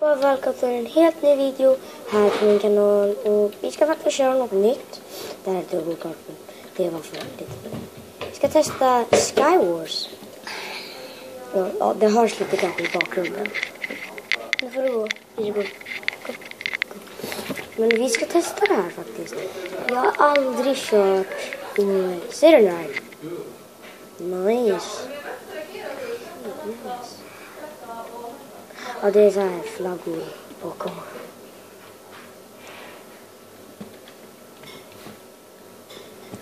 och välkommen till en helt ny video här på min kanal. Och vi ska faktiskt köra något nytt. Det här är Turbo Cartoon. Det var för lite. Vi ska testa Skywars. Ja, det hörs lite kanske i bakgrunden. Nu får du gå. Gå. Men vi ska testa det här faktiskt. Jag har aldrig kört. Ser du det här? Nice. Ja, det är så här flaggor bakom.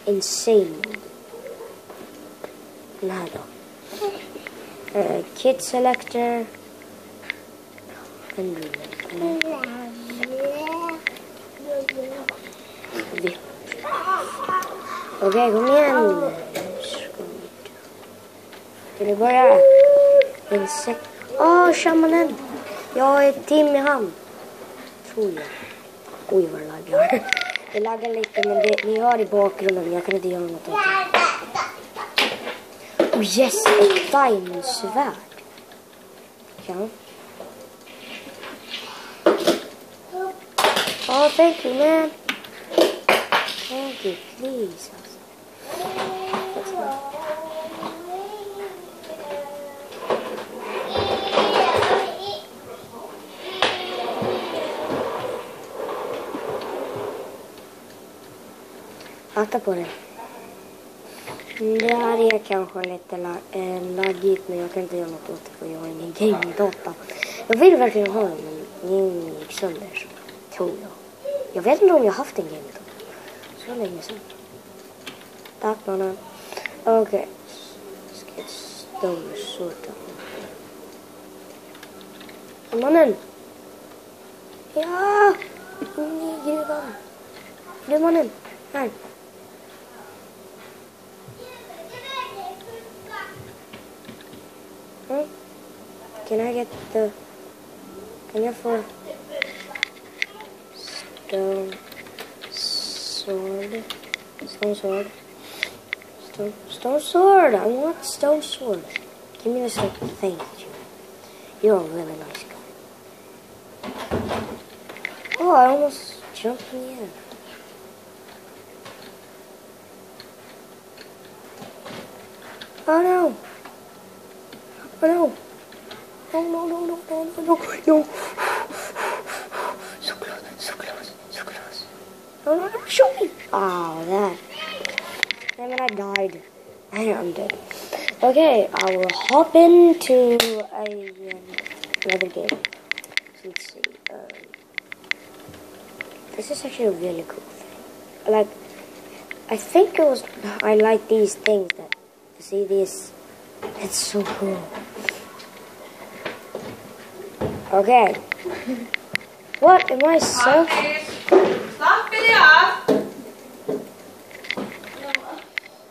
Insane. Den här då. Kid selector. Okej, kom igen. Ska vi börja? Shamanen. Jag är team i hand. Tror jag. Oj, vad det laggar. Det laggar lite, men ni hör i bakgrunden. Jag kan inte göra något åt det. Oh yes, ett diamondsvärd. Ja. Oh, thank you, man. Thank you, please. Akta på det. Det här är kanske lite laggigt, men jag kan inte göra något åt det för jag har ingen game-data. Jag vill verkligen ha den, men den gick sönder, så tror jag. Jag vet inte om jag har haft en game-data. Så länge sedan. Tack, mannen. Okej. Ska ett stone sorta. Mannen! Ja! Ni gruvan. Du, mannen. Här. Can I get the... Can you for... Stone sword? Stone sword? Stone sword! I want stone sword. Give me this thing. You're a really nice guy. Oh, I almost jumped in the air. Oh no! Oh no! No, no, no, no, no, no, no, no. So close, so close, so close. No, no, no, show me. Oh, that. And then I died. I'm dead. Okay, I will hop into another game. Let's see. This is actually a really cool thing. Like, I think it was. I like these things that. See this? It's so cool. Okay. What am I so? Stop video.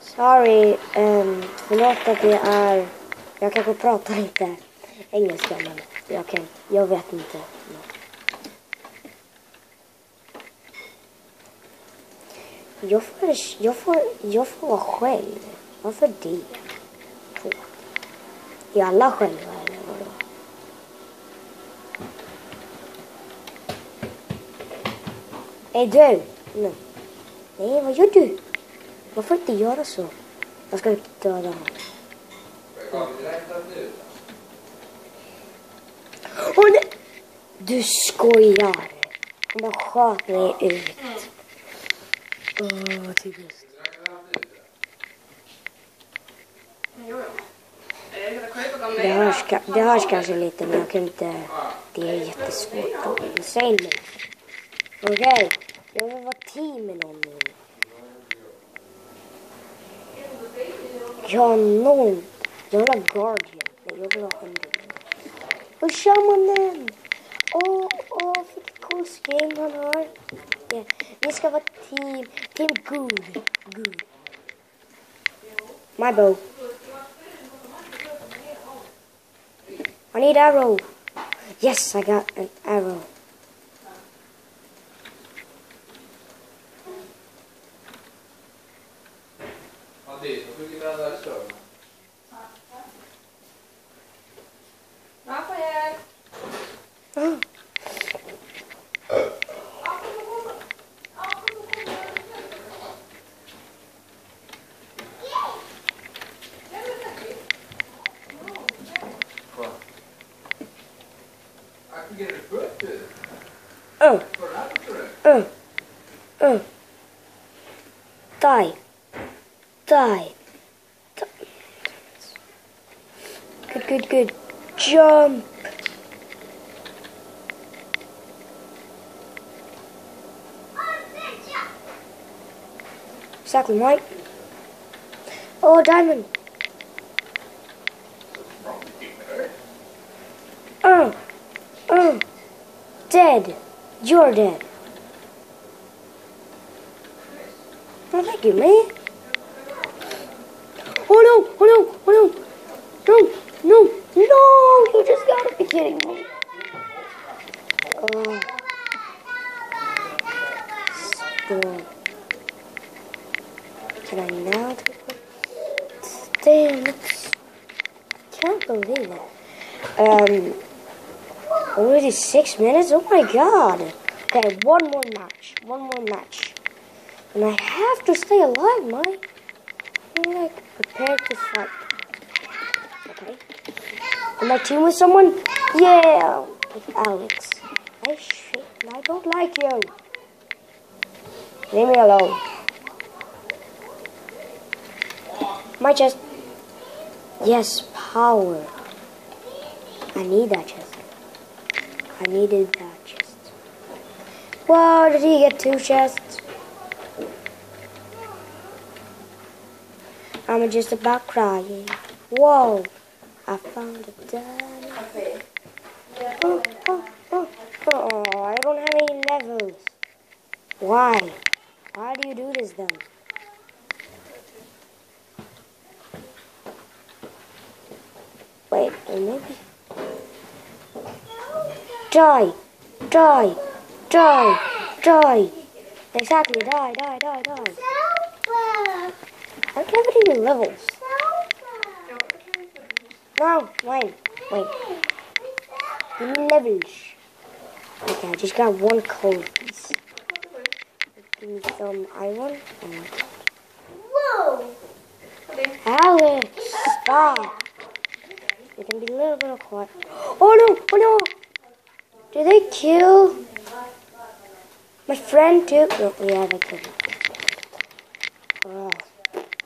Sorry, förlåt att det är. Jag kanske pratar inte engelska, men jag vet inte. Jag får vara själv. Varför det? Är alla själva eller vadå? Hej du! Nej, vad gör du? Varför inte göra så? Jag ska döda honom. Åh nej! Du skojar! Han bara sköt mig ut. Åh, typiskt. Det hörs kanske lite, men jag kan inte. Det är jättesvårt. Säg mig. Okej. Jag vill vara team med någon nu. Jag har någon. Jag vill ha Guardian. Nej, jag vill ha Hunter. Och Shamanen. Vilket cool skin han har. Yeah. Vi ska vara team. Team good. My bow. I need arrow. Yes, I got an arrow. Die. Die. Good, good, good. Jump. Exactly right. Oh, diamond. Dead. You're dead. Oh, thank you, man. Oh no! Oh no! Oh no! No! No! No! You just gotta be kidding me. Oh. Stop. Can I now take it? Damn, can't believe it. Already 6 minutes? Oh my god. Okay, one more match. One more match. And I have to stay alive, man. I'm like prepared to fight. Okay. Am I team with someone? Yeah, with Alex. I shit. I don't like you. Leave me alone. My chest. Yes, power. I need that chest. I needed that chest. Wow, did he get 2 chests? I'm just about crying. Whoa, I found a diamond. Okay. Oh, I don't have any levels. Why? Why do you do this then? Wait, maybe. Die! Die! Die! Die! Exactly, die, die, die, die. I don't have any levels. No, wait. Give me levels. Okay, I just got 1 coal piece. Give me some iron. Oh my god. Whoa! Alex, stop. You can be a little bit of quiet. Oh no! Oh no! Did they kill my friend too? No, yeah, they killed him.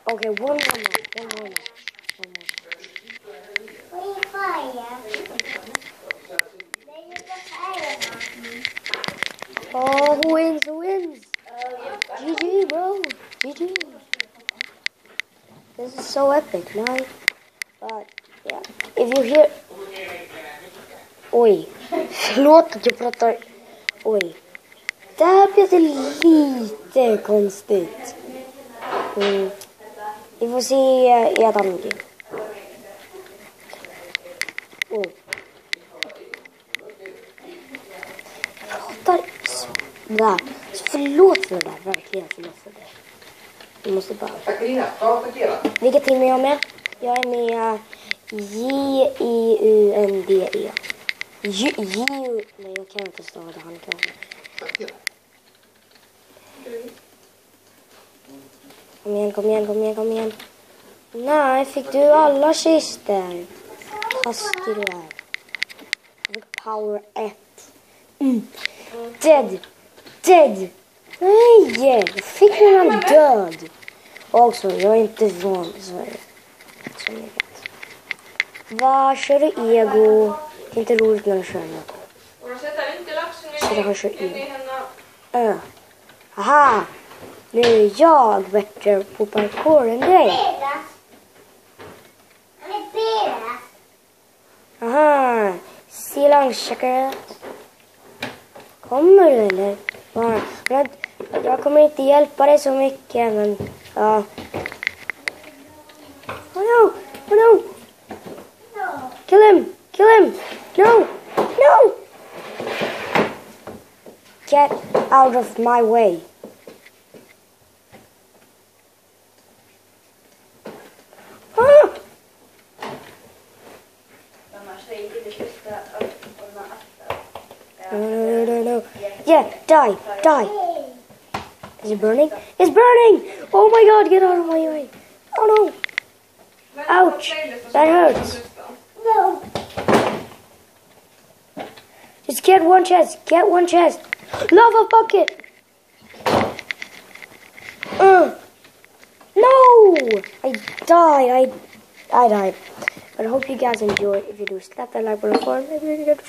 Okay, one more match. Oh, who wins? GG, bro. GG. This is so epic, man. But, yeah. If you hear... Oj. Förlåt att jag pratar... Oj. Det här blev det lite konstigt. Vi får se i ett annat game. Pratar... Där. Förlåt för det där. Verkligen förlåt för det. Vi måste bara... Vilket team är jag med? Jag är med J-I-U-N-D-E. J-U... Nej, jag kan inte stava det. Han kan. Kom igen. Nej, fick du alla kister? Taskig du är. Jag fick power 1. Dead. Nej, jag fick någon död. Också, jag är inte van Sverige. Som ni vet. Vad kör du ego? Det är inte roligt när du kör något. Så jag kör ego. Aha! Nu är jag bättre på parkour än dig. Aha! Silangcheckare. Kommer du eller? Jag kommer inte hjälpa dig så mycket, men ja. Oh no! Kill him! No! Get out of my way. Ah! No. Yeah, die. Is it burning? It's burning! Oh my god, get out of my way. Oh no. Ouch. That hurts. Just get one chest. Get one chest. Lava bucket. No! I died. I died. But I hope you guys enjoyed. If you do, slap that like button for me. Maybe we can get